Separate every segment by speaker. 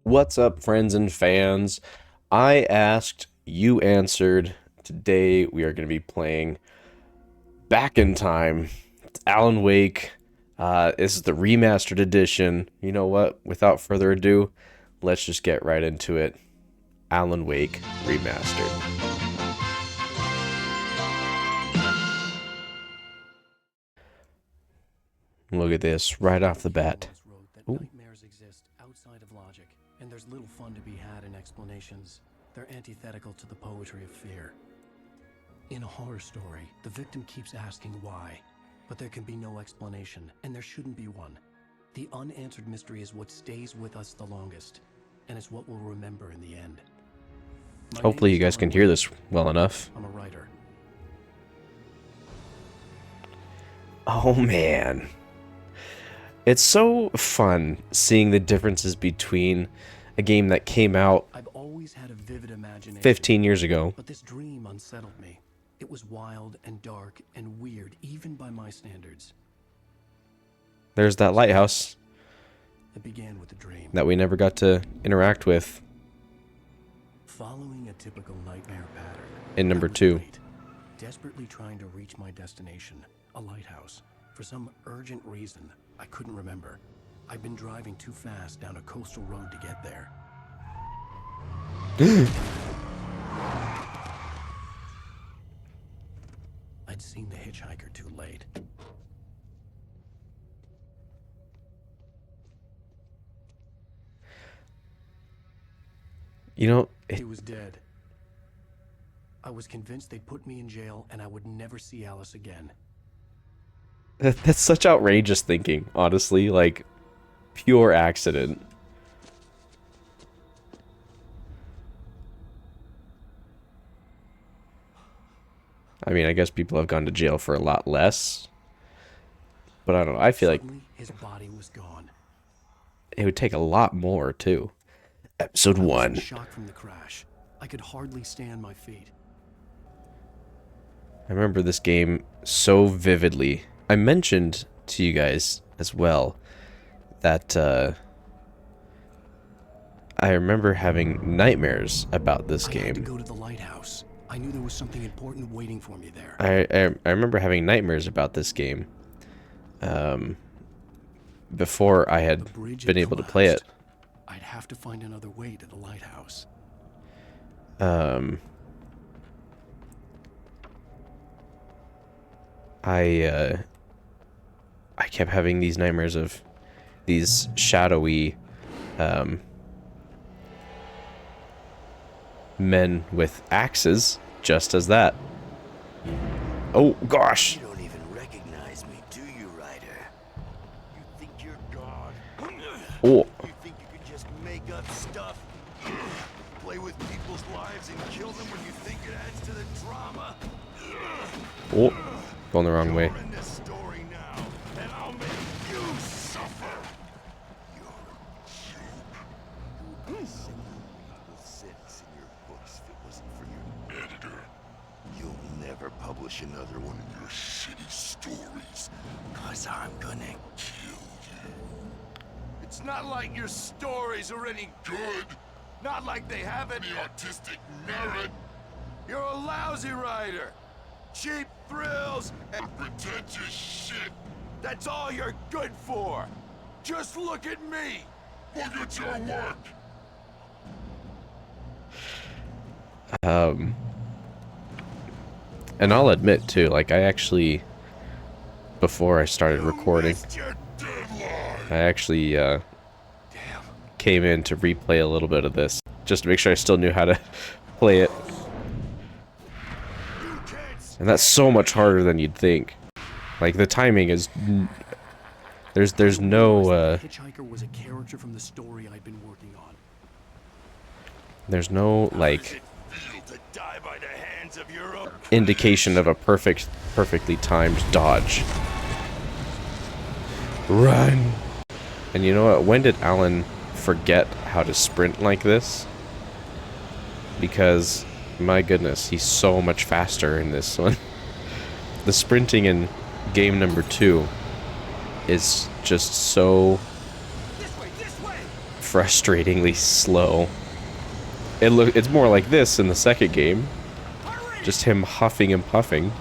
Speaker 1: What's up, friends and fans? I asked, you answered. Today we are going to be playing Back in Time. It's Alan Wake. This is the remastered edition. You know what? Without further ado, let's just get right into it. Alan Wake Remastered. Look at this right off the bat. Ooh.
Speaker 2: Nightmares exist outside of logic, and there's little fun to be had in explanations. They're antithetical to the poetry of fear. In a horror story, the victim keeps asking why, but there can be no explanation, and there shouldn't be one. The unanswered mystery is what stays with us the longest, and it's what we'll remember in the end.
Speaker 1: Hopefully you guys can hear this well enough.
Speaker 2: I'm a writer.
Speaker 1: Oh man. It's so fun seeing the differences between a game that came out
Speaker 2: I've always had a vivid imagination,
Speaker 1: 15 years ago.
Speaker 2: But this dream unsettled me. It was wild and dark and weird, even by my standards.
Speaker 1: There's that lighthouse
Speaker 2: It began with a dream.
Speaker 1: that we never got to interact with
Speaker 2: Following a typical nightmare pattern.
Speaker 1: in number
Speaker 2: I was
Speaker 1: 2.
Speaker 2: late, desperately trying to reach my destination, a lighthouse. For some urgent reason, I couldn't remember. I'd been driving too fast down a coastal road to get there. I'd seen the hitchhiker too late.
Speaker 1: You know,
Speaker 2: He was dead. I was convinced they'd put me in jail and I would never see Alice again.
Speaker 1: that's such outrageous thinking, honestly. Like, pure accident. I mean, I guess people have gone to jail for a lot less. But I don't know. I feel like
Speaker 2: Suddenly, his body was gone.
Speaker 1: it would take a lot more, too. Episode
Speaker 2: I was
Speaker 1: 1.
Speaker 2: in shock from the crash. I could hardly stay on my feet.
Speaker 1: I remember this game so vividly. I mentioned to you guys as well that I remember having nightmares about this
Speaker 2: I had to
Speaker 1: game.
Speaker 2: go to the lighthouse. I knew there was something important waiting for me there.
Speaker 1: I remember having nightmares about this game before I had
Speaker 2: The bridge
Speaker 1: been
Speaker 2: had
Speaker 1: able to play it.
Speaker 2: collapsed. I'd have to find another way to the lighthouse.
Speaker 1: I kept having these nightmares of these shadowy men with axes, just as that. Oh gosh.
Speaker 3: You don't even recognize me, do you, Ryder? You think you're God?
Speaker 1: Oh.
Speaker 3: You think you can just make up stuff? Play with people's lives and kill them when you think it adds to the drama?
Speaker 1: Oh. Going the wrong way.
Speaker 3: You're in this story now, and I'll make you suffer. You're a joke. You would be sitting equal sentence in your books if it wasn't for your editor. You'll never publish another one of your shitty stories, 'cause I'm gonna kill you. It's not like your stories are any good. Not like they have any artistic merit. You're a lousy writer. Cheap thrills and pretentious shit. That's all you're good for. Just look at me. Look at your work.
Speaker 1: And I'll admit too, like I actually, before I started recording,
Speaker 3: Missed your deadline.
Speaker 1: I actually
Speaker 2: Damn.
Speaker 1: came in to replay a little bit of this, just to make sure I still knew how to play it.
Speaker 3: You can't
Speaker 1: And that's so much harder than you'd think. Like the timing is, there's no
Speaker 2: The hitchhiker was a character from the story I'd been working on.
Speaker 1: there's no
Speaker 3: How does
Speaker 1: like
Speaker 3: it feel to die by the hands of your own
Speaker 1: indication of a perfectly timed dodge. Run. And you know what? When did Alan forget how to sprint like this? Because my goodness, he's so much faster in this one. The sprinting in game number 2 is just so frustratingly slow. It's more like this in the second game. Just him huffing and puffing.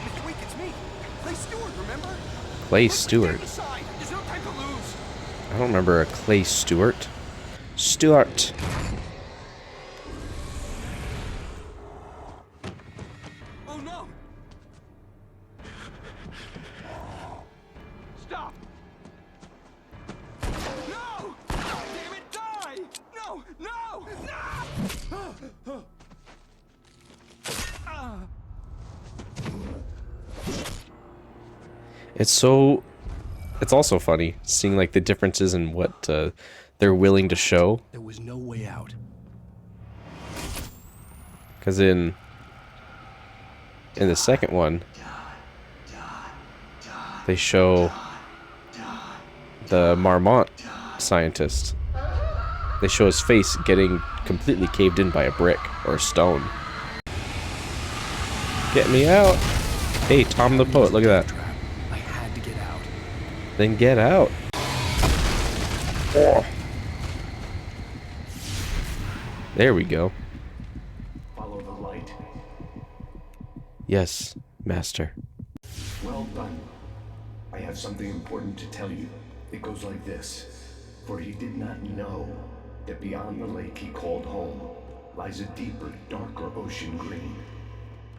Speaker 3: Mr. Week, it's me. Clay Stewart, remember?
Speaker 1: Clay Stewart.
Speaker 3: Inside. There's no time to lose.
Speaker 1: I don't remember a Clay Stewart. Stewart.
Speaker 3: Oh no! Stop! No! Damn it, die! No! No! No!
Speaker 1: It's also funny seeing like the differences in what they're willing to show.
Speaker 2: There was no way out.
Speaker 1: Because in the second one, they show the Marmont scientist. They show his face getting completely caved in by a brick or a stone. Get me out! Hey, Tom the Poet, look at that.
Speaker 2: I had to get out.
Speaker 1: Then get out. Oh. There we go.
Speaker 4: Follow the light.
Speaker 1: Yes, master.
Speaker 4: Well done. I have something important to tell you. It goes like this. For he did not know that beyond the lake he called home lies a deeper, darker ocean green,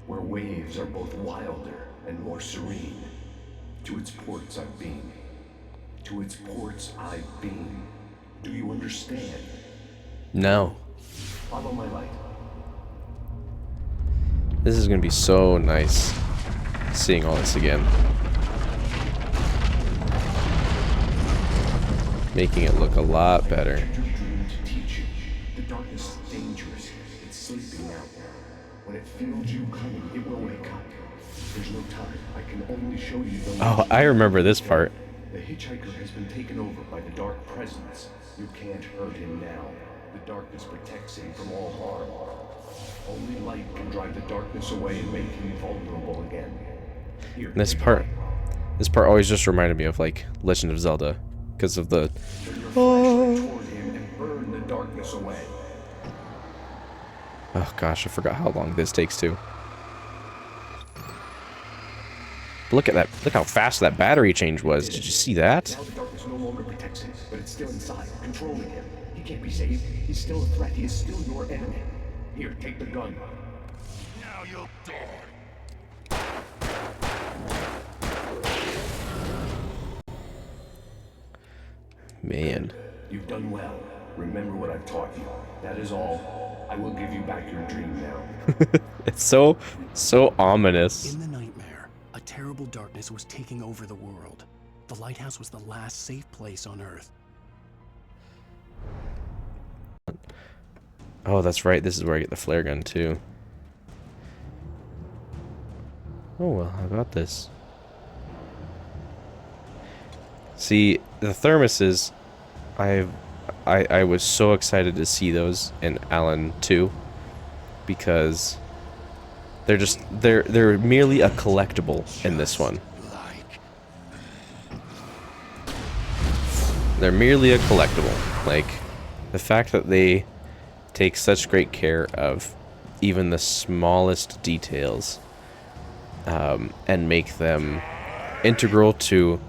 Speaker 4: where waves are both wilder and more serene. To its ports I've been. To its ports I've been. Do you understand?
Speaker 1: No.
Speaker 4: Follow my light.
Speaker 1: This is gonna be so nice seeing all this again. Making it look a lot better.
Speaker 4: Your dream to teach you. The darkness is dangerous. It's sleeping now. When it feels you coming, it will wake up. There's no time. I can only show you the
Speaker 1: Oh, I remember this part.
Speaker 4: The hitchhiker has been taken over by the dark presence. You can't hurt him now. The darkness protects him from all harm. Only light can drive the darkness away and make him vulnerable again. Here,
Speaker 1: This
Speaker 4: take
Speaker 1: part
Speaker 4: light.
Speaker 1: always just reminded me of like Legend of Zelda because of the
Speaker 4: Turn your flashlight toward him and burn the darkness away.
Speaker 1: oh gosh, I forgot how long this takes too. Look at that! Look how fast that battery change was. Did you see that?
Speaker 4: Now the darkness no longer protects him, but it's still inside, controlling him. He can't be saved. He's still a threat. He is still your enemy. Here, take the gun.
Speaker 3: Now you'll die.
Speaker 1: Man,
Speaker 4: You've done well. Remember what I've taught you. That is all. I will give you back your dream now.
Speaker 1: it's so ominous.
Speaker 2: In the nightmare, a terrible darkness was taking over the world. The lighthouse was the last safe place on Earth.
Speaker 1: Oh, that's right. This is where I get the flare gun too. Oh well, how about this? See, the thermoses, I was so excited to see those in Alan 2 because they're merely a collectible in this one. They're merely a collectible. Like the fact that they take such great care of even the smallest details and make them integral to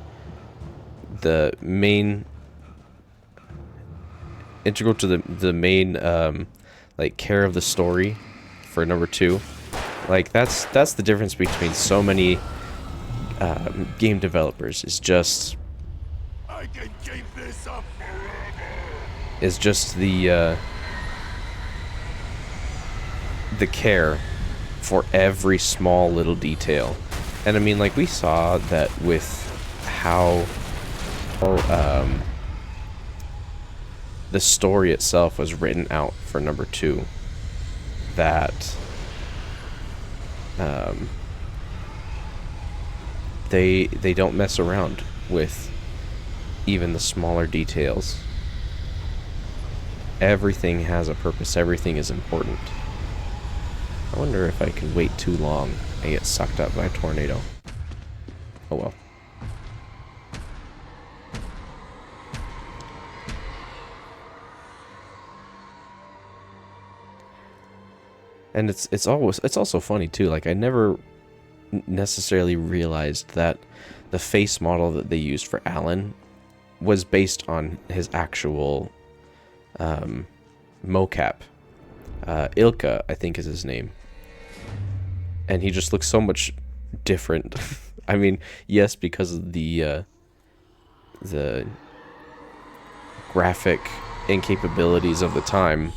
Speaker 1: the main like care of the story for number 2. Like that's the difference between so many game developers is just
Speaker 3: I can keep this up forever.
Speaker 1: is just the care for every small little detail. And I mean, like we saw that with how the story itself was written out for number 2, that they don't mess around with even the smaller details. Everything has a purpose. Everything is important. I wonder if I can wait too long and get sucked up by a tornado. Oh well. And it's also funny too. Like, I never necessarily realized that the face model that they used for Alan was based on his actual mocap. Ilka, I think, is his name. And he just looks so much different. I mean, yes, because of the graphic incapabilities of the time,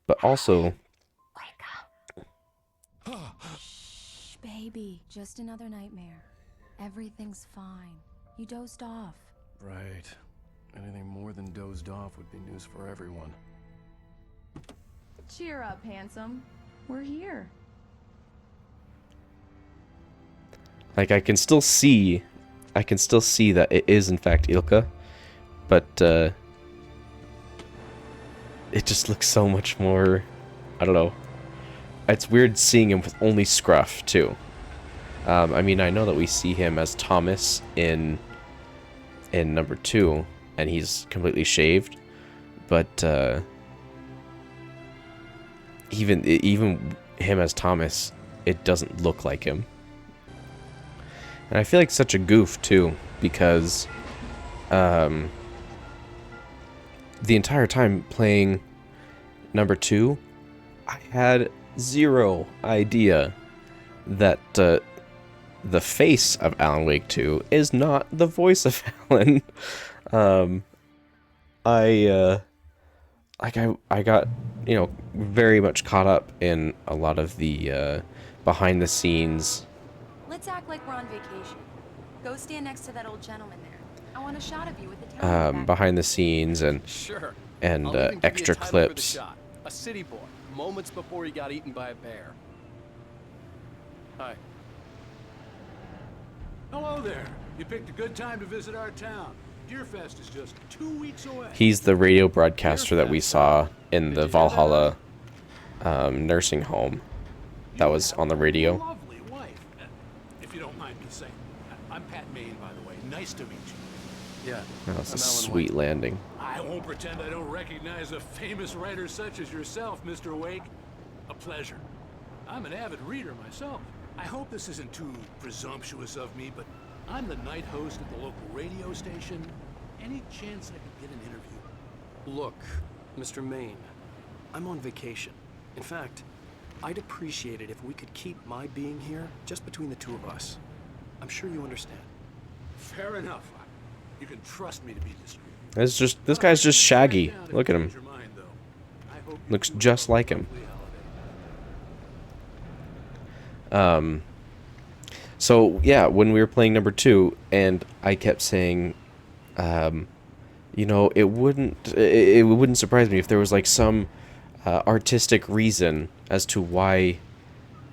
Speaker 1: but also,
Speaker 5: Shh, baby, just another nightmare. Everything's fine. You dozed off.
Speaker 2: Right. Anything more than dozed off would be news for everyone.
Speaker 5: Cheer up, handsome. We're here.
Speaker 1: like, I can still see that it is in fact Ilka, but it just looks so much more, I don't know. It's weird seeing him with only scruff too. I mean, I know that we see him as Thomas in number 2, and he's completely shaved, but even him as Thomas, it doesn't look like him. And I feel like such a goof too, because the entire time playing number 2, I had zero idea that the face of Alan Wake 2 is not the voice of Alan. I got, you know, very much caught up in a lot of the behind the scenes.
Speaker 5: Let's act like we're on vacation. Go stand next to that old gentleman there. I want a shot of you with the town.
Speaker 1: Behind the scenes and
Speaker 2: Sure.
Speaker 1: and
Speaker 2: I'll even give you a
Speaker 1: extra
Speaker 2: title for the
Speaker 1: clips.
Speaker 2: shot. A city boy, moments before he got eaten by a bear. Hi.
Speaker 6: Hello there. You picked a good time to visit our town. Deerfest is just 2 weeks away.
Speaker 1: He's the radio broadcaster that we saw in the Valhalla nursing home. That was on the radio.
Speaker 6: Lovely wife. If you don't mind me saying. I'm Pat Maine, by the way. Nice to meet you.
Speaker 2: Yeah.
Speaker 1: That was a
Speaker 2: I'm Alan
Speaker 1: sweet landing.
Speaker 6: I won't pretend I don't recognize a famous writer such as yourself, Mr. Wake. A pleasure. I'm an avid reader myself. I hope this isn't too presumptuous of me, but I'm the night host at the local radio station. Any chance I could get an interview?
Speaker 2: Look, Mr. Maine, I'm on vacation. In fact, I'd appreciate it if we could keep my being here just between the two of us. I'm sure you understand.
Speaker 6: Fair enough. You can trust me to be discreet.
Speaker 1: This guy's just Shaggy. Look at him.
Speaker 6: Your mind, though. I hope you
Speaker 1: Looks
Speaker 6: two
Speaker 1: just
Speaker 6: have a
Speaker 1: like him.
Speaker 6: lovely holiday.
Speaker 1: So yeah, when we were playing number 2, and I kept saying, you know, it wouldn't surprise me if there was like some artistic reason as to why.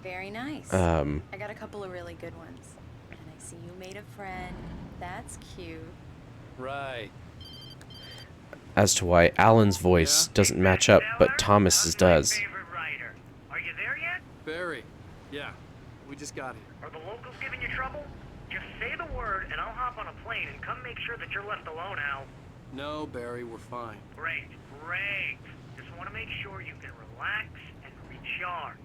Speaker 5: Very nice. I got a couple of really good ones. And I see you made a friend. That's cute.
Speaker 2: Right.
Speaker 1: As to why Alan's voice doesn't match up, but Thomas's does.
Speaker 7: Favorite writer. Are you there yet?
Speaker 2: Barry. Yeah. We just got here.
Speaker 7: Are the locals giving you trouble? Just say the word and I'll hop on a plane and come make sure that you're left alone, Al.
Speaker 2: No, Barry, we're fine.
Speaker 7: Great, great. Just want to make sure you can relax and recharge.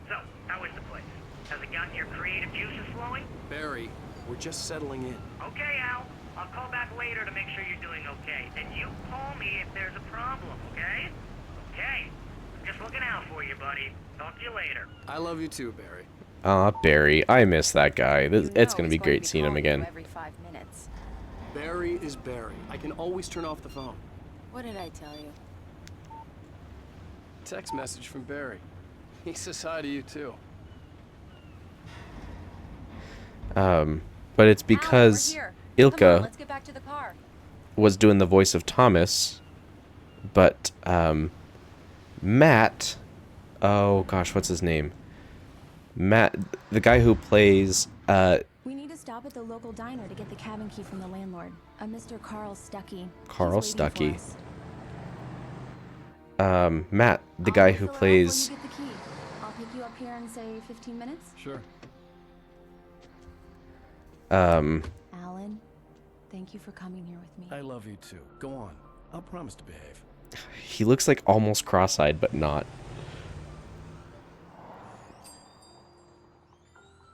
Speaker 7: So, how is the place? Has it gotten your creative juices flowing?
Speaker 2: Barry, we're just settling in.
Speaker 7: Okay, Al. I'll call back later to make sure you're doing okay. And you call me if there's a problem, okay? Okay. Just looking out for you, buddy. Talk to you later.
Speaker 2: I love you too, Barry.
Speaker 1: Aw, Barry, I miss that guy. It's
Speaker 5: You know
Speaker 1: gonna
Speaker 5: he's
Speaker 1: be
Speaker 5: going
Speaker 1: great
Speaker 5: to
Speaker 1: seeing him
Speaker 5: calling you
Speaker 1: again.
Speaker 5: Every 5 minutes.
Speaker 2: Barry is Barry. I can always turn off the phone.
Speaker 5: What did I tell you?
Speaker 2: Text message from Barry. He says hi to you too.
Speaker 1: But it's because
Speaker 5: Al, we're here. Come on,
Speaker 1: Ilka
Speaker 5: let's get back to the car.
Speaker 1: was doing the voice of Thomas, but Matt, oh gosh, what's his name? Matt, the guy who plays
Speaker 5: We need to stop at the local diner to get the cabin key from the landlord, a Mr. Carl Stuckey.
Speaker 1: Carl
Speaker 5: He's waiting for
Speaker 1: Stuckey.
Speaker 5: us.
Speaker 1: Matt, the
Speaker 5: I'll
Speaker 1: guy
Speaker 5: go
Speaker 1: who
Speaker 5: fill it out when
Speaker 1: plays.
Speaker 5: you get the key. I'll pick you up here in, say, 15 minutes.
Speaker 2: Sure.
Speaker 5: Alan, thank you for coming here with me.
Speaker 2: I love you too. Go on. I'll promise to behave.
Speaker 1: He looks like almost cross-eyed, but not.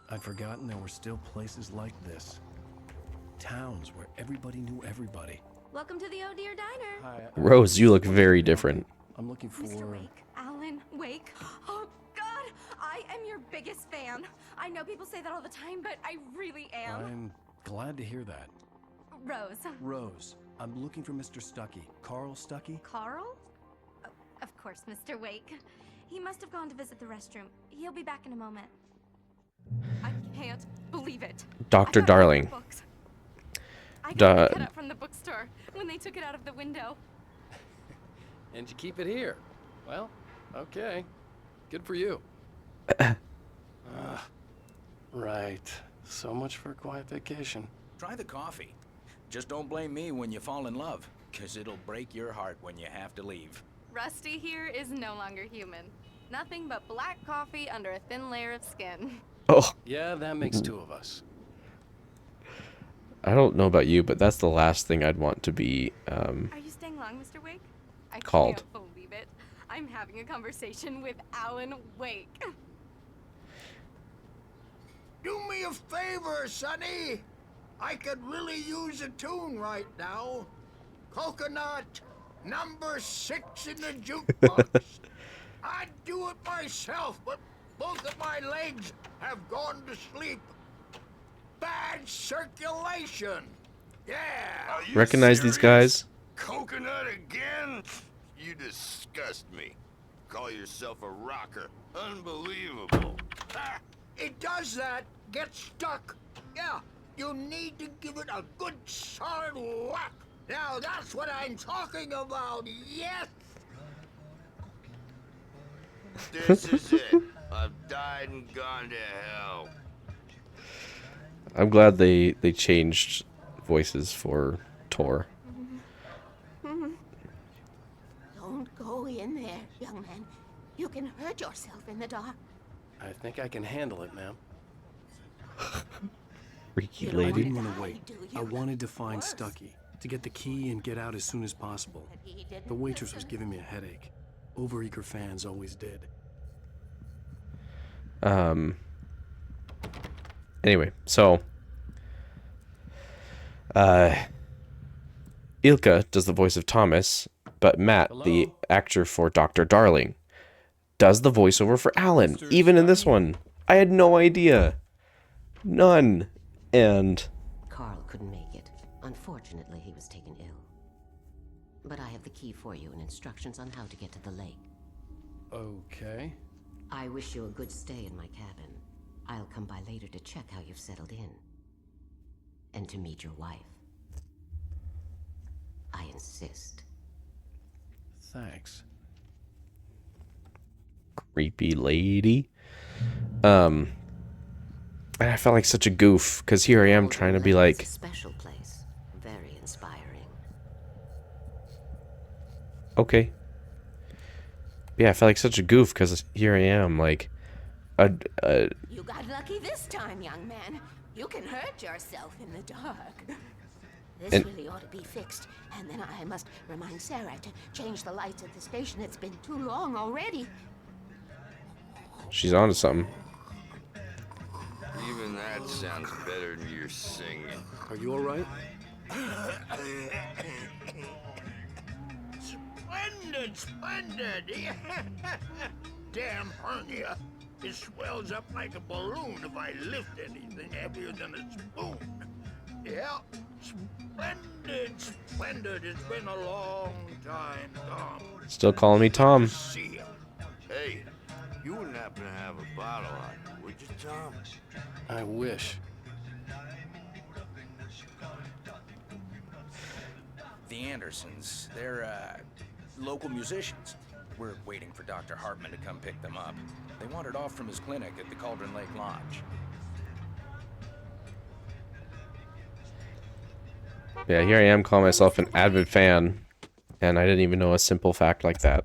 Speaker 2: I'd forgotten there were still places like this. Towns where everybody knew everybody.
Speaker 8: Welcome to the Oh Dear Diner.
Speaker 2: Hi,
Speaker 1: Rose, you look very different.
Speaker 2: I'm looking for...
Speaker 8: Mr. Wake. Alan Wake. Oh, God. I am your biggest fan. I know people say that all the time, but I really am.
Speaker 2: I'm glad to hear that.
Speaker 8: Rose.
Speaker 2: Rose, I'm looking for Mr. Stuckey. Carl Stuckey?
Speaker 8: Carl? Oh, of course, Mr. Wake. He must have gone to visit the restroom. He'll be back in a moment. I can't believe it.
Speaker 1: Dr.
Speaker 8: I got all the
Speaker 1: Darling.
Speaker 8: books. I got
Speaker 1: Duh.
Speaker 8: the cutout from the bookstore when they took it out of the window.
Speaker 2: And you keep it here. Well, okay. Good for you. Right. So much for a quiet vacation.
Speaker 9: Try the coffee. Just don't blame me when you fall in love, 'cause it'll break your heart when you have to leave.
Speaker 8: Rusty here is no longer human. Nothing but black coffee under a thin layer of skin.
Speaker 1: Oh,
Speaker 2: Yeah, that makes two of us.
Speaker 1: I don't know about you, but that's the last thing I'd want to be.
Speaker 8: Are you staying long, Mr. Wake? I
Speaker 1: Called.
Speaker 8: can't believe it. I'm having a conversation with Alan Wake.
Speaker 3: Do me a favor, Sonny. I could really use a tune right now. Coconut, number 6 in the jukebox. I'd do it myself, but both of my legs have gone to sleep. Bad circulation. Yeah.
Speaker 1: Recognize these guys?
Speaker 3: Coconut again? You disgust me. Call yourself a rocker. Unbelievable. Ah, it does that. Get stuck. Yeah, you need to give it a good solid whack. Now that's what I'm talking about. Yes. This is it. I've died and gone to hell.
Speaker 1: I'm glad they changed voices for Tor.
Speaker 10: Don't go in there, young man. You can hurt yourself in the dark.
Speaker 2: I think I can handle it, ma'am.
Speaker 1: Freaky
Speaker 10: You
Speaker 2: I
Speaker 10: don't
Speaker 1: lady.
Speaker 2: didn't
Speaker 10: wanna
Speaker 2: want to
Speaker 10: die,
Speaker 2: wait.
Speaker 10: do
Speaker 2: I
Speaker 10: you?
Speaker 2: wanted to find
Speaker 10: Worse.
Speaker 2: Stuckey, to get the key and get out as soon as possible.
Speaker 10: But he didn't
Speaker 2: The waitress was
Speaker 10: listen.
Speaker 2: giving me a headache. Overeager fans always did.
Speaker 1: Anyway, so Ilka does the voice of Thomas, but Matt, the
Speaker 2: Hello?
Speaker 1: actor for Dr. Darling, does the voiceover for Alan, even in this one. I had no idea. None. And
Speaker 10: Carl couldn't make it. Unfortunately, he was taken ill. But I have the key for you and instructions on how to get to the lake.
Speaker 2: Okay.
Speaker 10: I wish you a good stay in my cabin. I'll come by later to check how you've settled in. And to meet your wife. I insist.
Speaker 2: Thanks.
Speaker 1: creepy lady. And I felt like such a goof, because here I am trying to be
Speaker 10: Lake is
Speaker 1: like,
Speaker 10: a special place. Very inspiring.
Speaker 1: okay. Yeah, I felt like such a goof, because here I am, like,
Speaker 10: You got lucky this time, young man. You can hurt yourself in the dark. This
Speaker 1: And-
Speaker 10: really ought to be fixed. And then I must remind Sarah to change the lights at the station. It's been too long already.
Speaker 1: she's onto something.
Speaker 3: Even that sounds better than your singing.
Speaker 2: Are you all right?
Speaker 3: Splendid, splendid! Damn hernia. It swells up like a balloon if I lift anything heavier than a spoon. Yeah, splendid, splendid. It's been a long time, Tom.
Speaker 1: Still calling me Tom.
Speaker 3: See ya. Hey, you wouldn't happen to have a bottle on you, would you, Tom?
Speaker 2: I wish.
Speaker 9: The Andersons, they're, local musicians. We're waiting for Dr. Hartman to come pick them up. They wandered off from his clinic at the Cauldron Lake Lodge.
Speaker 1: Yeah, here I am calling myself an avid fan, and I didn't even know a simple fact like that.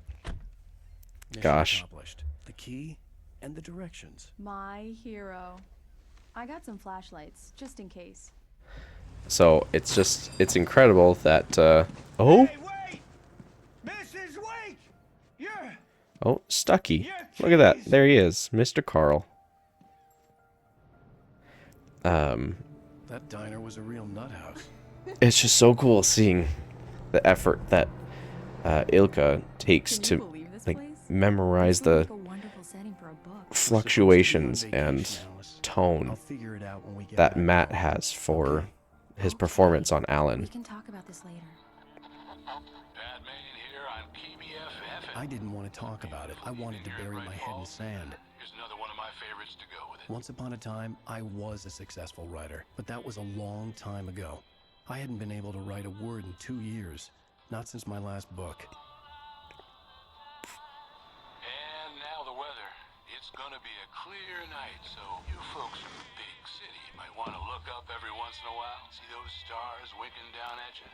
Speaker 1: Gosh.
Speaker 2: Accomplished. The key and the directions.
Speaker 5: My hero. I got some flashlights, just in case.
Speaker 1: So it's incredible that, oh?
Speaker 3: Hey, wait! Mrs. Wake! You're...
Speaker 1: Oh, Stucky. Look at that. There he is, Mr. Carl.
Speaker 2: That diner was a real nut house.
Speaker 1: It's just so cool seeing the effort that Ilka takes
Speaker 5: Can you
Speaker 1: to
Speaker 5: believe this
Speaker 1: like
Speaker 5: place?
Speaker 1: memorize
Speaker 5: This
Speaker 1: the
Speaker 5: looks like a wonderful setting for a book.
Speaker 1: fluctuations and
Speaker 2: I'll
Speaker 1: tone
Speaker 2: figure it out when we get
Speaker 1: that
Speaker 2: back
Speaker 1: Matt
Speaker 2: home.
Speaker 1: has for
Speaker 2: Okay.
Speaker 1: his performance on
Speaker 5: We
Speaker 1: Alan.
Speaker 5: can talk about this later.
Speaker 6: Batman here on PBFF.
Speaker 2: I didn't want to talk about it. I wanted to bury my head in sand.
Speaker 6: Here's another one of my favorites to go with it.
Speaker 2: Once upon a time, I was a successful writer, but that was a long time ago. I hadn't been able to write a word in 2 years, not since my last book.
Speaker 6: And now the weather. It's gonna be a clear night, so you folks in the big city might want to look up every once in a while. See those stars winking down at you?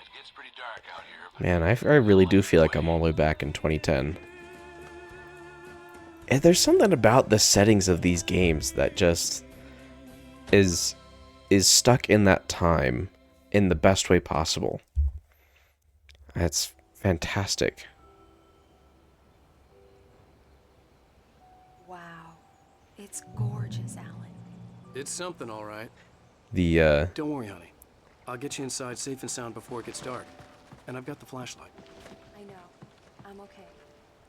Speaker 6: It gets pretty dark out here. But
Speaker 1: Man, I really do feel like I'm all the way back in 2010. And there's something about the settings of these games that just is stuck in that time in the best way possible. It's fantastic.
Speaker 5: Wow. It's gorgeous, Alan.
Speaker 2: It's something, all right.
Speaker 1: The
Speaker 2: Don't worry, honey. I'll get you inside safe and sound before it gets dark. And I've got the flashlight.
Speaker 5: I know. I'm okay.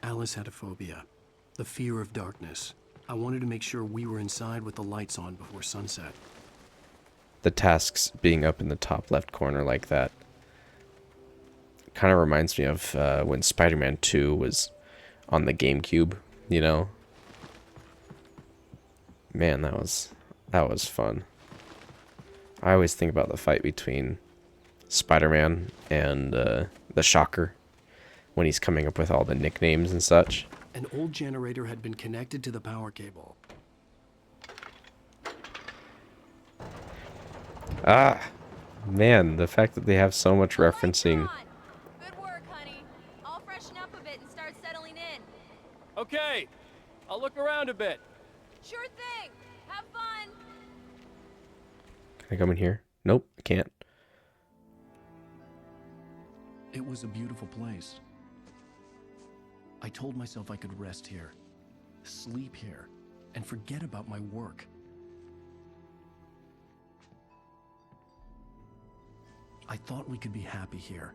Speaker 2: Alice had a phobia. The fear of darkness. I wanted to make sure we were inside with the lights on before sunset.
Speaker 1: the tasks being up in the top left corner like that kind of reminds me of when Spider-Man 2 was on the GameCube, you know? Man, that was fun. I always think about the fight between Spider-Man and the Shocker when he's coming up with all the nicknames and such.
Speaker 2: An old generator had been connected to the power cable.
Speaker 1: Ah, man, the fact that they have so much referencing.
Speaker 8: Good work, honey. I'll freshen up a bit and start settling in.
Speaker 11: Okay, I'll look around a bit.
Speaker 8: Sure thing. Have fun.
Speaker 1: Can I come in here? Nope, I can't.
Speaker 2: It was a beautiful place. I told myself I could rest here, sleep here, and forget about my work. I thought we could be happy here.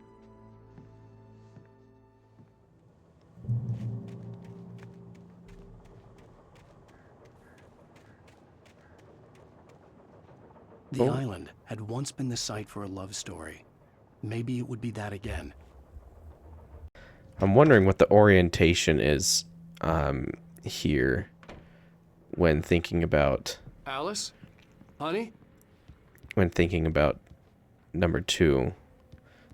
Speaker 2: The island had once been the site for a love story. Maybe it would be that again.
Speaker 1: I'm wondering what the orientation is here when thinking about
Speaker 2: Alice? Honey?
Speaker 1: Number 2.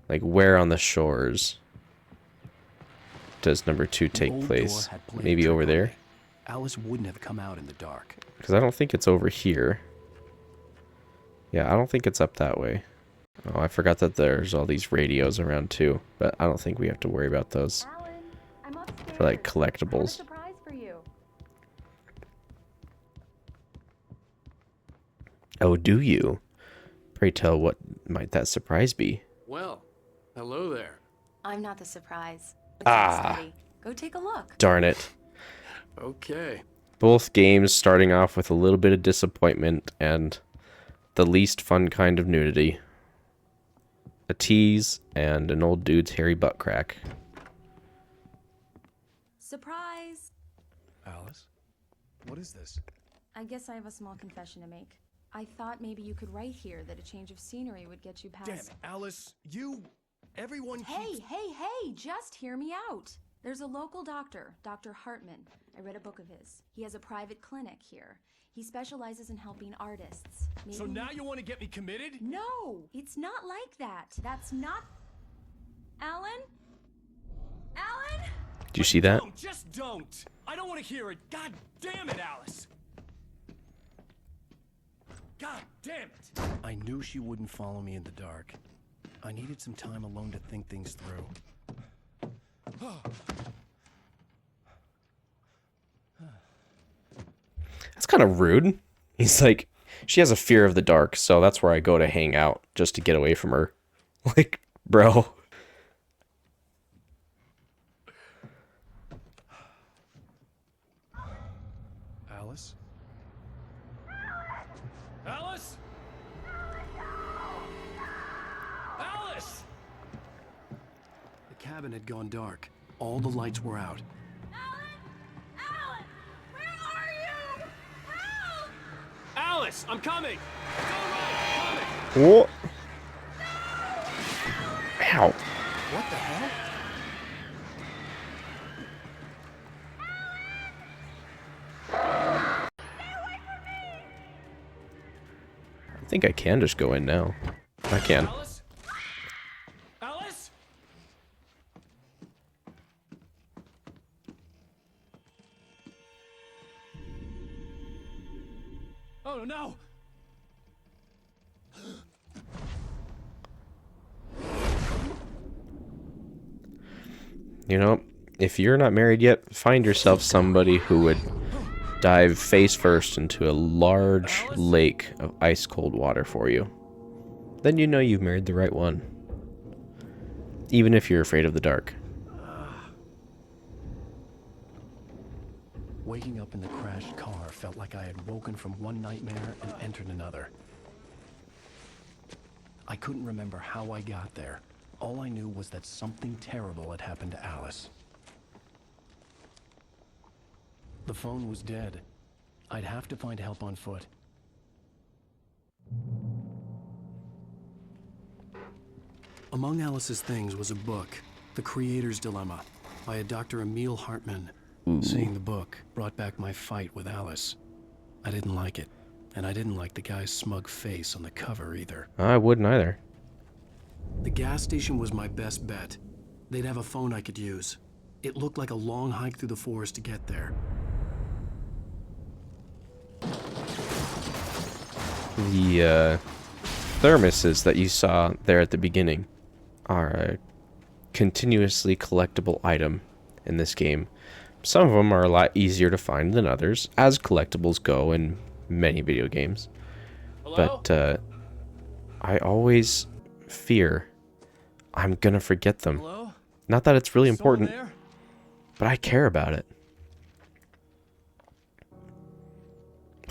Speaker 1: Like, where on the shores does number 2
Speaker 2: The
Speaker 1: take
Speaker 2: old
Speaker 1: place?
Speaker 2: door had played a
Speaker 1: Maybe
Speaker 2: trick
Speaker 1: over
Speaker 2: on
Speaker 1: there?
Speaker 2: me. Alice wouldn't have come out in the dark.
Speaker 1: Because I don't think it's over here. Yeah, I don't think it's up that way. Oh, I forgot that there's all these radios around too, but I don't think we have to worry about those
Speaker 5: Alan, I'm upstairs.
Speaker 1: for like
Speaker 5: I have a
Speaker 1: collectibles.
Speaker 5: surprise for you.
Speaker 1: Oh, do you? Pray tell, what might that surprise be?
Speaker 2: Well, hello there.
Speaker 5: I'm not the surprise. It's
Speaker 1: Ah.
Speaker 5: Steady. Go take a look.
Speaker 1: Darn it.
Speaker 2: Okay.
Speaker 1: Both games starting off with a little bit of disappointment and the least fun kind of nudity. A tease and an old dude's hairy butt crack.
Speaker 5: Surprise!
Speaker 2: Alice? What is this?
Speaker 5: I guess I have a small confession to make. I thought maybe you could write here that a change of scenery would get you past...
Speaker 2: Damn it, Alice, everyone
Speaker 5: Hey, just hear me out. There's a local doctor, Dr. Hartman. I read a book of his. He has a private clinic here. He specializes in helping artists. Maybe...
Speaker 11: So now you want to get me committed?
Speaker 5: No, it's not like that. That's not... Alan? Alan?
Speaker 1: Do you see that?
Speaker 11: Don't, just don't. I don't want to hear it. God damn it, Alice. God damn it.
Speaker 2: I knew she wouldn't follow me in the dark. I needed some time alone to think things through.
Speaker 1: kind of rude. He's like, she has a fear of the dark, so that's where I go to hang out, just to get away from her. Like, bro.
Speaker 2: Alice? Alice? Alice! The cabin had gone dark. All the lights were out. Alice, I'm coming! It's all right, I'm coming!
Speaker 1: What? Ow.
Speaker 2: What the hell?
Speaker 1: I think I can just go in now. I can.
Speaker 2: Alice? Alice? Oh no!
Speaker 1: You know, if you're not married yet, find yourself somebody who would dive face first into a large lake of ice cold water for you. Then you know you've married the right one. Even if you're afraid of the dark.
Speaker 2: Waking up in the crashed car felt like I had woken from one nightmare and entered another. I couldn't remember how I got there. All I knew was that something terrible had happened to Alice. The phone was dead. I'd have to find help on foot. Among Alice's things was a book, The Creator's Dilemma, by a Dr. Emil Hartman. Seeing the book brought back my fight with Alice. I didn't like it, and I didn't like the guy's smug face on the cover either.
Speaker 1: I wouldn't either.
Speaker 2: The gas station was my best bet. They'd have a phone I could use. It looked like a long hike through the forest to get there.
Speaker 1: The thermoses that you saw there at the beginning are a continuously collectible item in this game. Some of them are a lot easier to find than others, as collectibles go in many video games.
Speaker 2: Hello?
Speaker 1: But I always fear I'm gonna forget them.
Speaker 2: Hello?
Speaker 1: Not that it's really
Speaker 2: Someone
Speaker 1: important,
Speaker 2: there?
Speaker 1: but I care about it.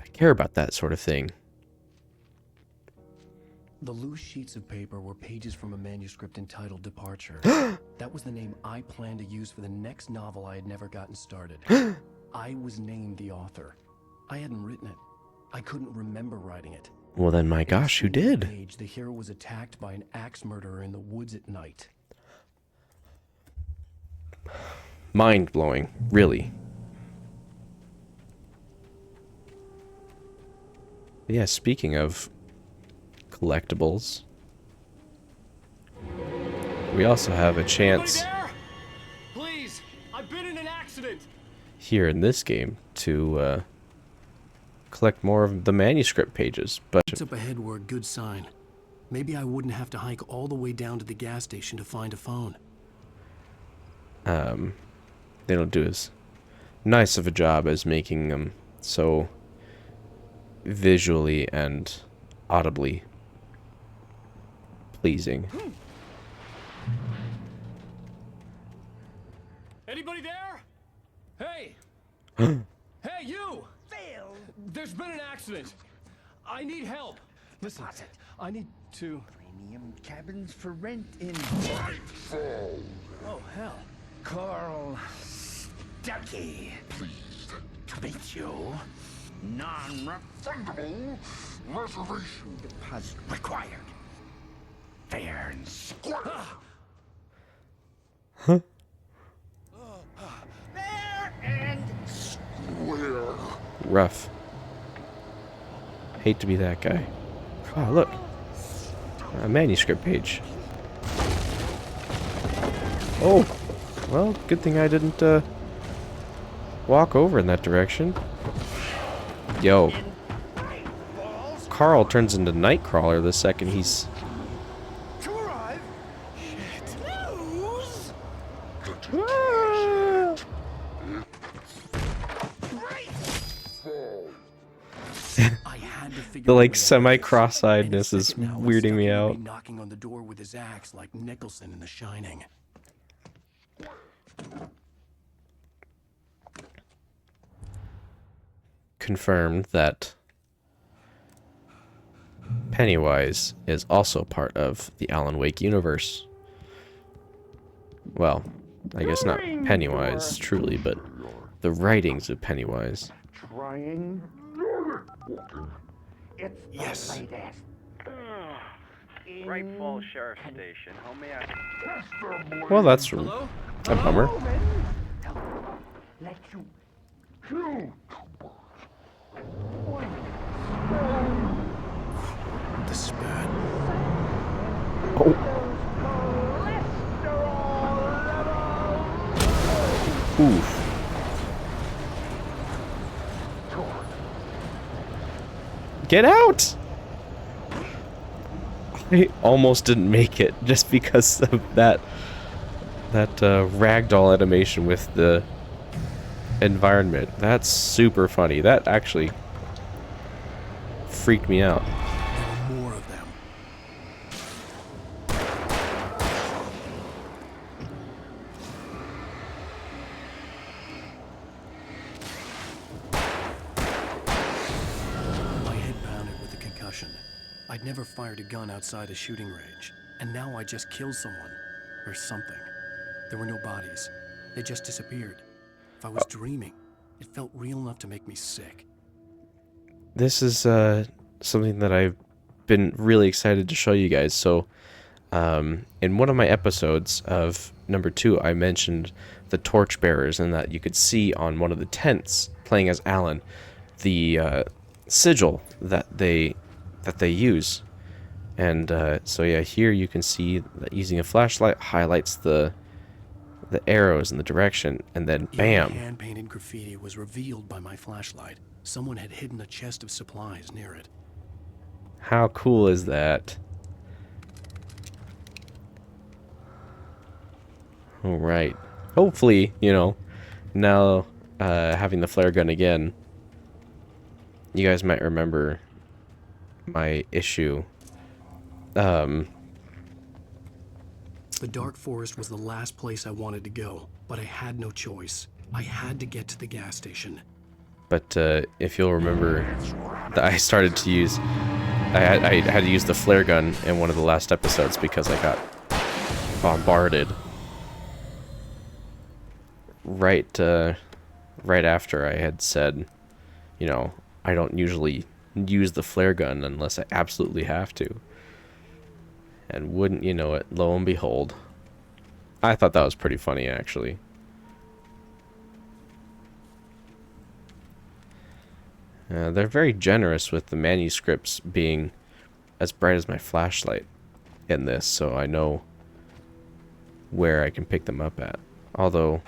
Speaker 1: I care about that sort of thing.
Speaker 2: The loose sheets of paper were pages from a manuscript entitled Departure. That was the name I planned to use for the next novel I had never gotten started. I was named the author. I hadn't written it. I couldn't remember writing it.
Speaker 1: Well then, my gosh, who
Speaker 2: In the
Speaker 1: did?
Speaker 2: page, the hero was attacked by an axe murderer in the woods at night.
Speaker 1: Mind-blowing, really. Yeah, speaking of collectibles, we also have a chance
Speaker 11: Anybody there? Please, I've been in an accident.
Speaker 1: here in this game to collect more of the manuscript pages, but
Speaker 2: Lights up ahead were a good sign. Maybe I wouldn't have to hike all the way down to the gas station to find a phone.
Speaker 1: they don't do as nice of a job as making them so visually and audibly pleasing.
Speaker 11: Anybody there? Hey! Hey, you!
Speaker 3: Phil!
Speaker 11: There's been an accident. I need help. Listen, I need to...
Speaker 3: Premium cabins for rent in
Speaker 11: Oh, hell.
Speaker 3: Carl Stuckey. Pleased to meet you. Non-refundable reservation deposit required. Fair and square. Fair and square.
Speaker 1: Rough. Hate to be that guy. Oh, look. A manuscript page. Oh! Well, good thing I didn't, walk over in that direction. Yo. Carl turns into Nightcrawler the second he's...
Speaker 3: To arrive. News.
Speaker 1: Ah!
Speaker 2: I had to figure
Speaker 1: The
Speaker 2: a
Speaker 1: like
Speaker 2: way out of
Speaker 1: semi
Speaker 2: this.
Speaker 1: cross-eyedness
Speaker 2: Any
Speaker 1: is
Speaker 2: second now,
Speaker 1: weirding
Speaker 2: Stucky
Speaker 1: me
Speaker 2: would
Speaker 1: out.
Speaker 2: be knocking on the door with his axe like Nicholson in The Shining.
Speaker 1: Confirmed that Pennywise is also part of the Alan Wake universe. Well, I guess not Pennywise truly, but the writings of Pennywise.
Speaker 3: Trying. It's
Speaker 2: Yes.
Speaker 3: the latest.
Speaker 12: Great Falls Sheriff Station. How may I...
Speaker 1: Well, that's
Speaker 11: Hello?
Speaker 1: a bummer.
Speaker 3: Let you kill.
Speaker 2: This is bad.
Speaker 1: Oh. Oof. Get out! I almost didn't make it just because of that ragdoll animation with the environment. That's super funny. That actually freaked me out.
Speaker 2: There were more of them. My head pounded with the concussion. I'd never fired a gun outside a shooting range, and now I just killed someone. Or something. There were no bodies. They just disappeared. If I was dreaming, it felt real enough to make me sick.
Speaker 1: This is something that I've been really excited to show you guys. So, in one of my episodes of number 2, I mentioned the torchbearers and that you could see on one of the tents playing as Alan the sigil that they use. And so yeah, here you can see that using a flashlight highlights the arrows in the direction, and then bam.
Speaker 2: Hand-painted graffiti was revealed by my flashlight. Someone had hidden a chest of supplies near it.
Speaker 1: How cool is that? All right. Hopefully, you know, now having the flare gun again, you guys might remember my issue.
Speaker 2: The dark forest was the last place I wanted to go, but I had no choice. I had to get to the gas station.
Speaker 1: But if you'll remember, that I started to use, I had to use the flare gun in one of the last episodes because I got bombarded right after I had said, you know, I don't usually use the flare gun unless I absolutely have to. And wouldn't you know it, lo and behold. I thought that was pretty funny, actually. They're very generous with the manuscripts being as bright as my flashlight in this, so I know where I can pick them up at. Although,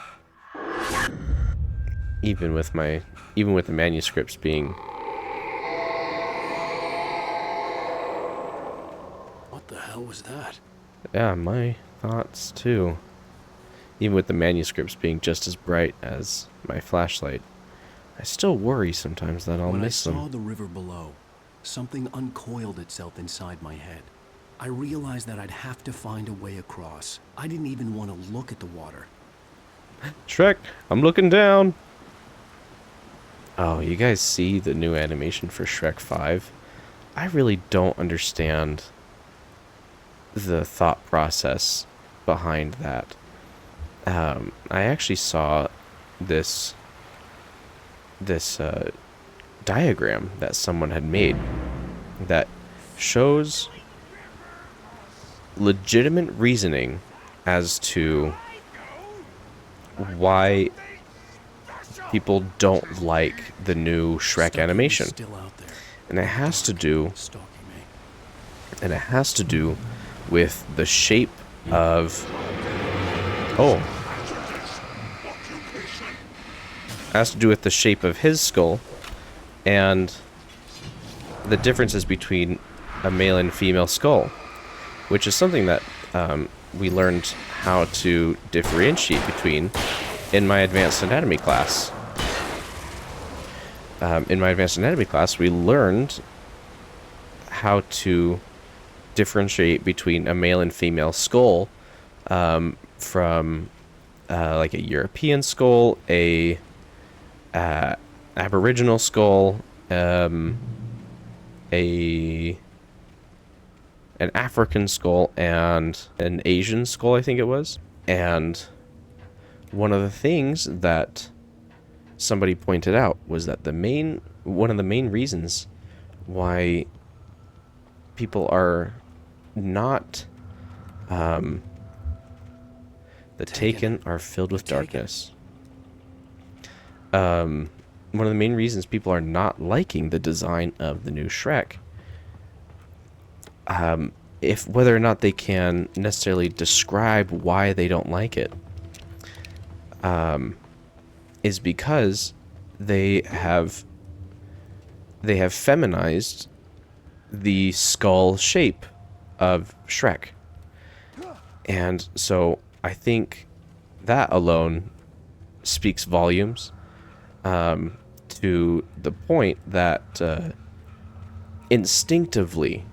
Speaker 1: even with the manuscripts being...
Speaker 2: What the hell was that?
Speaker 1: Yeah, my thoughts too. Even with the manuscripts being just as bright as my flashlight, I still worry sometimes that I'll miss them.
Speaker 2: When I saw the river below, something uncoiled itself inside my head. I realized that I'd have to find a way across. I didn't even want to look at the water.
Speaker 1: Shrek, I'm looking down. Oh, you guys see the new animation for Shrek 5? I really don't understand the thought process behind that. I actually saw this diagram that someone had made that shows legitimate reasoning as to why people don't like the new Shrek animation. And it has to do with the shape of has to do with the shape of his skull and the differences between a male and female skull, which is something that we learned how to differentiate between in my advanced anatomy class. in my advanced anatomy class, we learned how to differentiate between a male and female skull from like a European skull, a Aboriginal skull, a an African skull, and an Asian skull, I think it was. And one of the things that somebody pointed out was that one of the main reasons why people are not the Taken are filled with darkness. One of the main reasons people are not liking the design of the new Shrek, if whether or not they can necessarily describe why they don't like it, is because they have feminized the skull shape of Shrek. And so I think that alone speaks volumes to the point that instinctively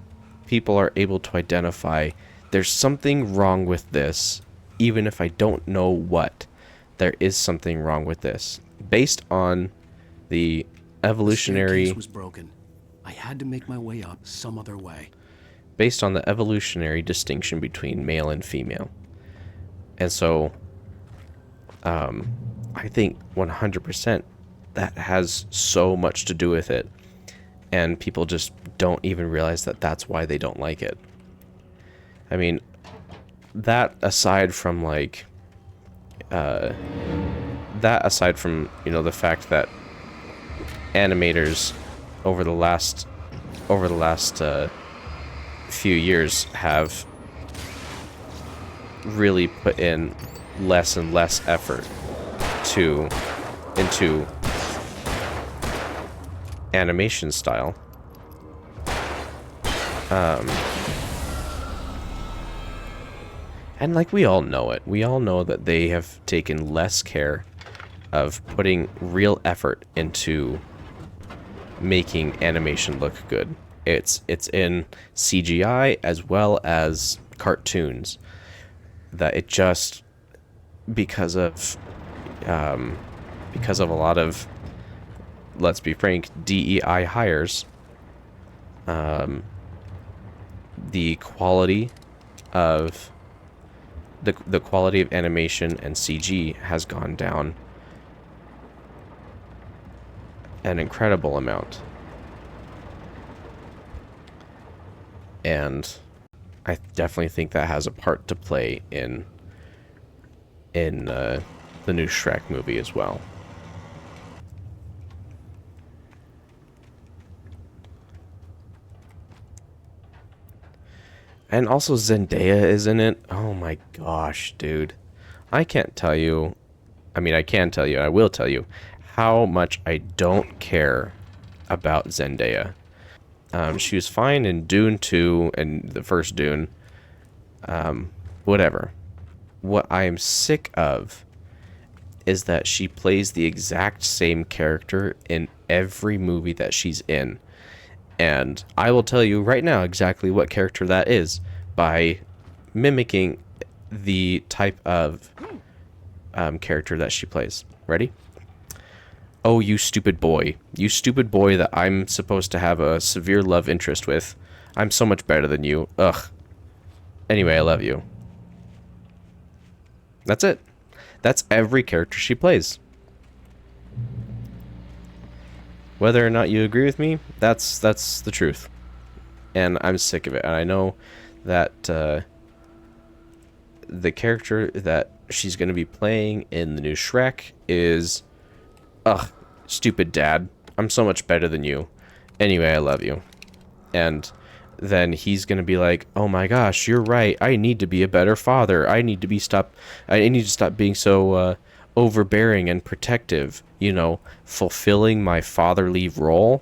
Speaker 1: people are able to identify there's something wrong with this, even if I don't know what. There is something wrong with this, based on the evolutionary.
Speaker 2: The staircase was broken. I had to make my way up some other way.
Speaker 1: Based on the evolutionary distinction between male and female, and so, I think 100% that has so much to do with it, and people just don't even realize that that's why they don't like it. I mean, that aside from like. That aside from, you know, the fact that animators over the last few years have really put in less and less effort into animation style. And like, we all know it. We all know that they have taken less care of putting real effort into making animation look good. It's in CGI as well as cartoons. That it just, because of a lot of, let's be frank, DEI hires, the quality of the quality of animation and CG has gone down an incredible amount. And I definitely think that has a part to play in the new Shrek movie as well. And also Zendaya is in it. Oh my gosh, dude. I can't tell you. I mean, I can tell you. I will tell you how much I don't care about Zendaya. She was fine in Dune 2 and the first Dune. Whatever. What I am sick of is that she plays the exact same character in every movie that she's in. And I will tell you right now exactly what character that is by mimicking the type of character that she plays. Ready? Oh, you stupid boy. You stupid boy that I'm supposed to have a severe love interest with. I'm so much better than you. Ugh. Anyway, I love you. That's it. That's every character she plays. Whether or not you agree with me, that's the truth. And I'm sick of it. And I know that the character that she's going to be playing in the new Shrek is... Ugh, stupid dad. I'm so much better than you. Anyway, I love you. And then he's going to be like, oh my gosh, you're right. I need to be a better father. I need to stop being so overbearing and protective. You know, fulfilling my fatherly role.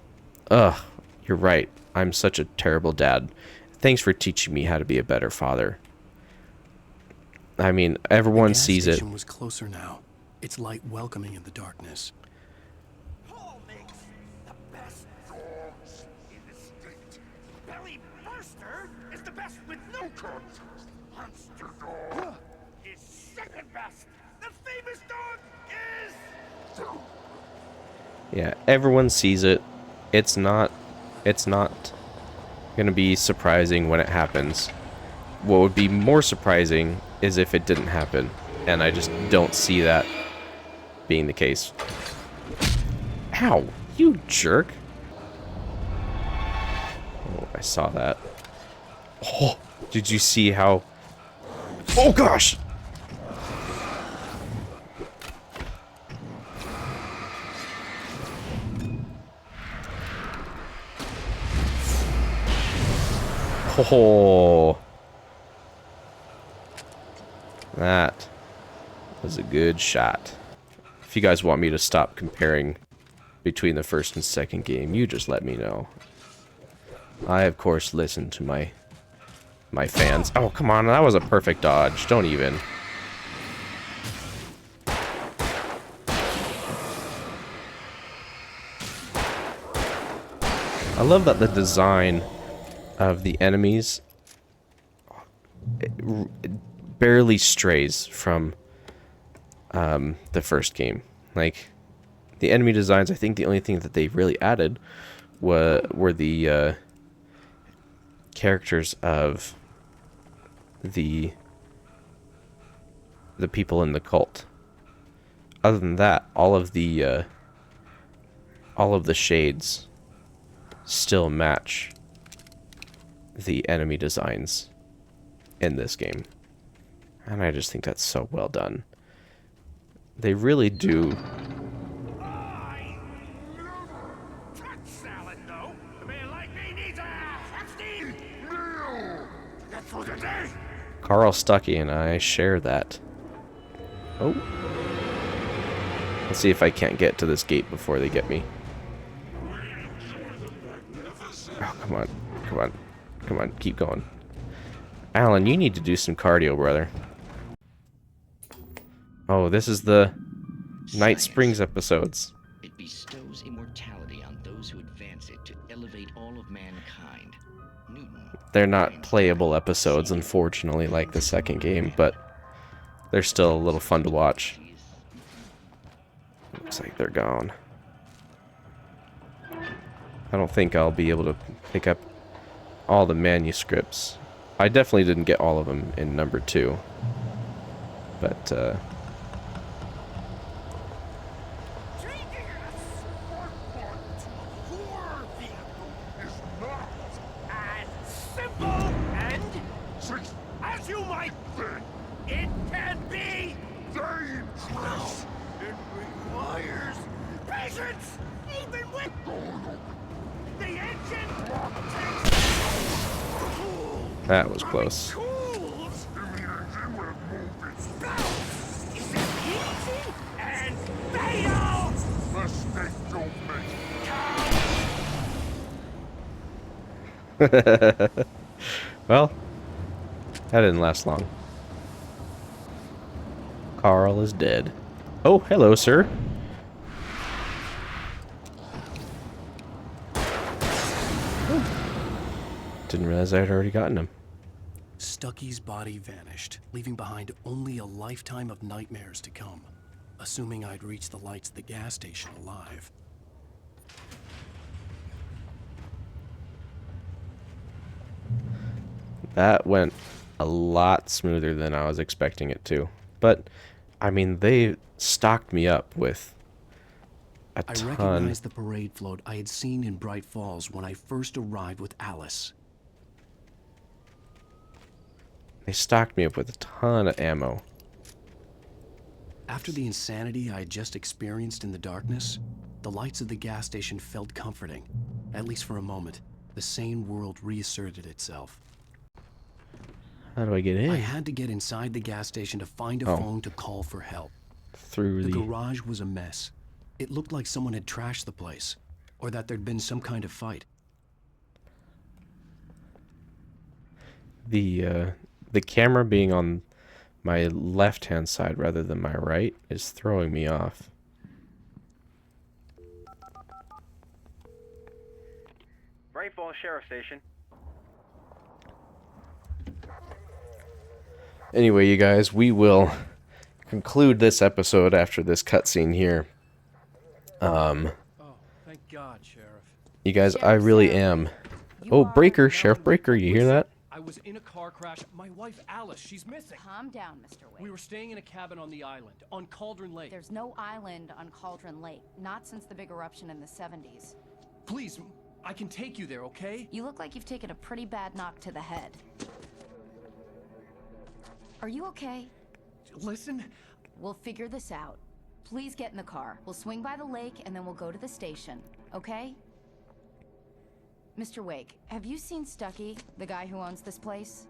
Speaker 1: Ugh, you're right. I'm such a terrible dad. Thanks for teaching me how to be a better father. I mean, everyone sees it.
Speaker 2: The gas station was closer now. Its light welcoming in the darkness.
Speaker 3: Monster dog is second best. The famous dog is...
Speaker 1: Yeah, everyone sees it. It's not gonna be surprising when it happens. What would be more surprising is if it didn't happen, and I just don't see that being the case. Ow, you jerk. Oh, I saw that. Oh, did you see how... Oh gosh! Oh, that was a good shot. If you guys want me to stop comparing between the first and second game, you just let me know. I, of course, listen to my fans. Oh, come on, that was a perfect dodge. Don't even. I love that the design of the enemies it barely strays from the first game. Like, the enemy designs, I think the only thing that they really added were the characters of the people in the cult. Other than that, all of the shades still match the enemy designs in this game. And I just think that's so well done. They really do.
Speaker 3: Salad, no. A man like me needs a hefty meal. That's for the day.
Speaker 1: Carl Stuckey and I share that. Oh. Let's see if I can't get to this gate before they get me. Oh, come on. Come on. Come on. Keep going. Alan, you need to do some cardio, brother. Oh, this is the Night Springs episodes.
Speaker 13: It bestows immortality on those who advance it to elevate all of mankind. Newton.
Speaker 1: They're not playable episodes, unfortunately, like the second game, but they're still a little fun to watch. Looks like they're gone. I don't think I'll be able to pick up all the manuscripts. I definitely didn't get all of them in number 2. But,
Speaker 3: As you might think, it can be dangerous. It requires patience, even with the engine.
Speaker 1: that was close.
Speaker 3: Tools in the engine will move its spouse. Is it easy and fatal? Mistake don't make.
Speaker 1: Well, that didn't last long. Carl is dead. Oh, hello, sir. Didn't realize I had already gotten him.
Speaker 2: Stuckey's body vanished, leaving behind only a lifetime of nightmares to come, assuming I'd reached the lights of the gas station alive.
Speaker 1: That went a lot smoother than I was expecting it to. But, I mean, they stocked me up with a ton.
Speaker 2: I recognized the parade float I had seen in Bright Falls when I first arrived with Alice.
Speaker 1: They stocked me up with a ton of ammo.
Speaker 2: After the insanity I had just experienced in the darkness, the lights of the gas station felt comforting. At least for a moment, the sane world reasserted itself.
Speaker 1: How do I get in?
Speaker 2: I had to get inside the gas station to find a phone to call for help.
Speaker 1: Through
Speaker 2: The garage was a mess. It looked like someone had trashed the place, or that there'd been some kind of fight.
Speaker 1: The camera being on my left-hand side rather than my right is throwing me off.
Speaker 12: Bright Falls Sheriff Station.
Speaker 1: Anyway, you guys, we will conclude this episode after this cutscene here.
Speaker 2: Oh, thank God, Sheriff.
Speaker 1: You guys, I really am. Oh, Breaker, Sheriff Breaker, you hear that?
Speaker 11: I was in a car crash. My wife, Alice, she's missing.
Speaker 5: Calm down, Mr. Wade.
Speaker 11: We were staying in a cabin on the island, on Cauldron Lake.
Speaker 5: There's no island on Cauldron Lake, not since the big eruption in the 70s.
Speaker 11: Please, I can take you there, okay?
Speaker 5: You look like you've taken a pretty bad knock to the head. Are you okay?
Speaker 11: Listen.
Speaker 5: We'll figure this out. Please get in the car. We'll swing by the lake and then we'll go to the station, okay? Mr. Wake, have you seen Stucky, the guy who owns this place?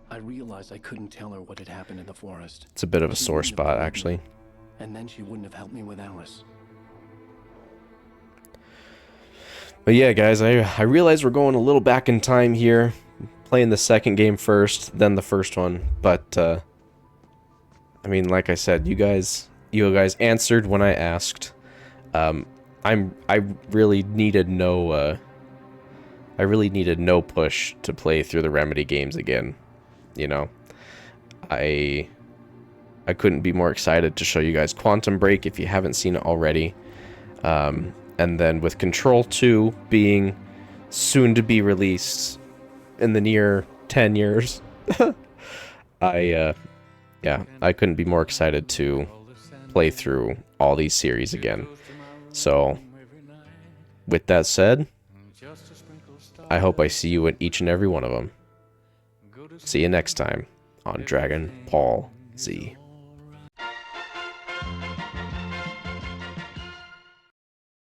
Speaker 2: I realized I couldn't tell her what had happened in the forest.
Speaker 1: It's a bit of a
Speaker 2: She
Speaker 1: sore
Speaker 2: wouldn't have
Speaker 1: spot,
Speaker 2: believed
Speaker 1: actually.
Speaker 2: me, and then she wouldn't have helped me with Alice.
Speaker 1: But yeah, guys, I realize we're going a little back in time here. Playing the second game first, then the first one. But, I mean, like I said, you guys answered when I asked. I really needed no push to play through the Remedy games again. You know, I couldn't be more excited to show you guys Quantum Break if you haven't seen it already. And then with Control 2 being soon to be released in the near 10 years, I couldn't be more excited to play through all these series again. So, with that said, I hope I see you in each and every one of them. See you next time on Dragon Ball Z.